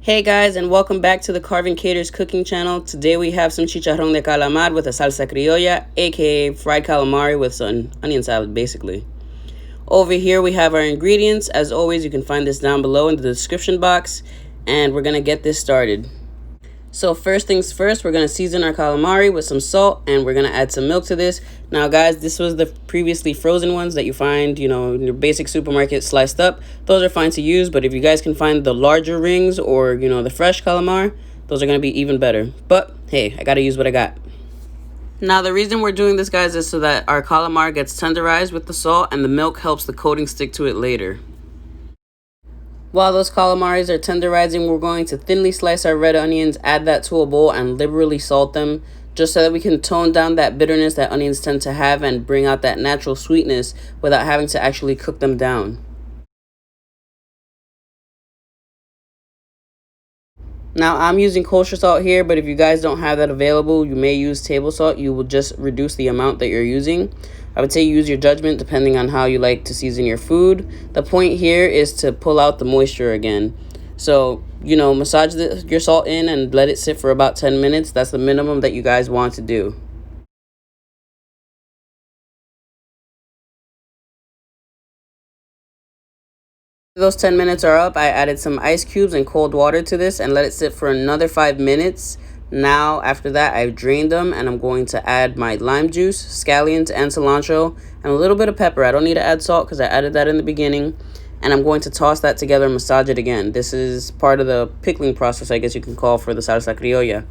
Hey guys, and welcome back to the Karvin Katers Cooking Channel. Today we have some Chicharron De Calamari with a Salsa Criolla, aka fried calamari with some onion salad, basically. Over here we have our ingredients. As always, you can find this down below in the description box, and we're going to get this started. So first things first, we're going to season our calamari with some salt, and we're going to add some milk to this. Now guys, this was the previously frozen ones that you find, in your basic supermarket sliced up. Those are fine to use, but if you guys can find the larger rings or, the fresh calamari, those are going to be even better. But hey, I got to use what I got. Now the reason we're doing this, guys, is so that our calamari gets tenderized with the salt, and the milk helps the coating stick to it later. While those calamaris are tenderizing, we're going to thinly slice our red onions, add that to a bowl, and liberally salt them, just so that we can tone down that bitterness that onions tend to have and bring out that natural sweetness without having to actually cook them down. Now I'm using kosher salt here, but if you guys don't have that available, you may use table salt. You will just reduce the amount that you're using. I would say use your judgment depending on how you like to season your food. The point here is to pull out the moisture again. So, massage your salt in and let it sit for about 10 minutes. That's the minimum that you guys want to do. Those 10 minutes are up. I added some ice cubes and cold water to this and let it sit for another 5 minutes. Now, after that, I've drained them, and I'm going to add my lime juice, scallions, and cilantro, and a little bit of pepper. I don't need to add salt because I added that in the beginning. And I'm going to toss that together and massage it again. This is part of the pickling process, I guess you can call, for the salsa criolla.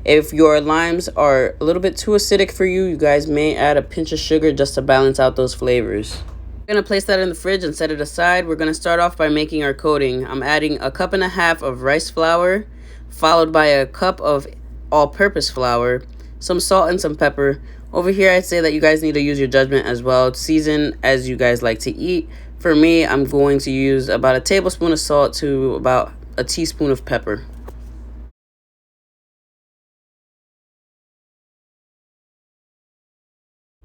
If your limes are a little bit too acidic for you, you guys may add a pinch of sugar just to balance out those flavors. We're going to place that in the fridge and set it aside. We're going to start off by making our coating. I'm adding 1.5 cups of rice flour, followed by 1 cup of all-purpose flour, some salt and some pepper. Over here, I'd say that you guys need to use your judgment as well. Season as you guys like to eat. For me, I'm going to use about 1 tablespoon of salt to about 1 teaspoon of pepper.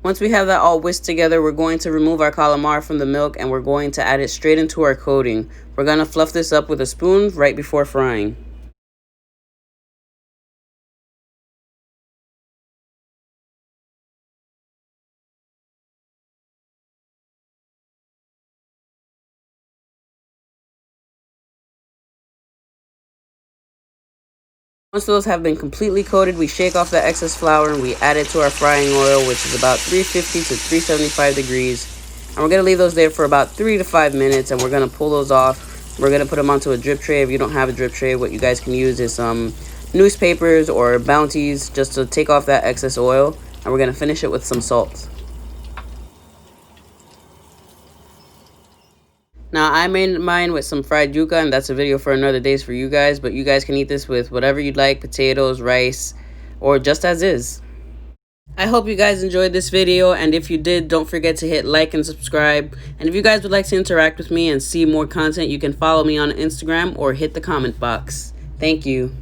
Once we have that all whisked together, we're going to remove our calamari from the milk, and we're going to add it straight into our coating. We're going to fluff this up with a spoon right before frying. Once those have been completely coated, we shake off the excess flour and we add it to our frying oil, which is about 350 to 375 degrees. And we're going to leave those there for about 3 to 5 minutes, and we're going to pull those off. We're going to put them onto a drip tray. If you don't have a drip tray, what you guys can use is some newspapers or bounties just to take off that excess oil. And we're going to finish it with some salt. Now, I made mine with some fried yuca, and that's a video for another day for you guys. But you guys can eat this with whatever you'd like, potatoes, rice, or just as is. I hope you guys enjoyed this video, and if you did, don't forget to hit like and subscribe. And if you guys would like to interact with me and see more content, you can follow me on Instagram or hit the comment box. Thank you.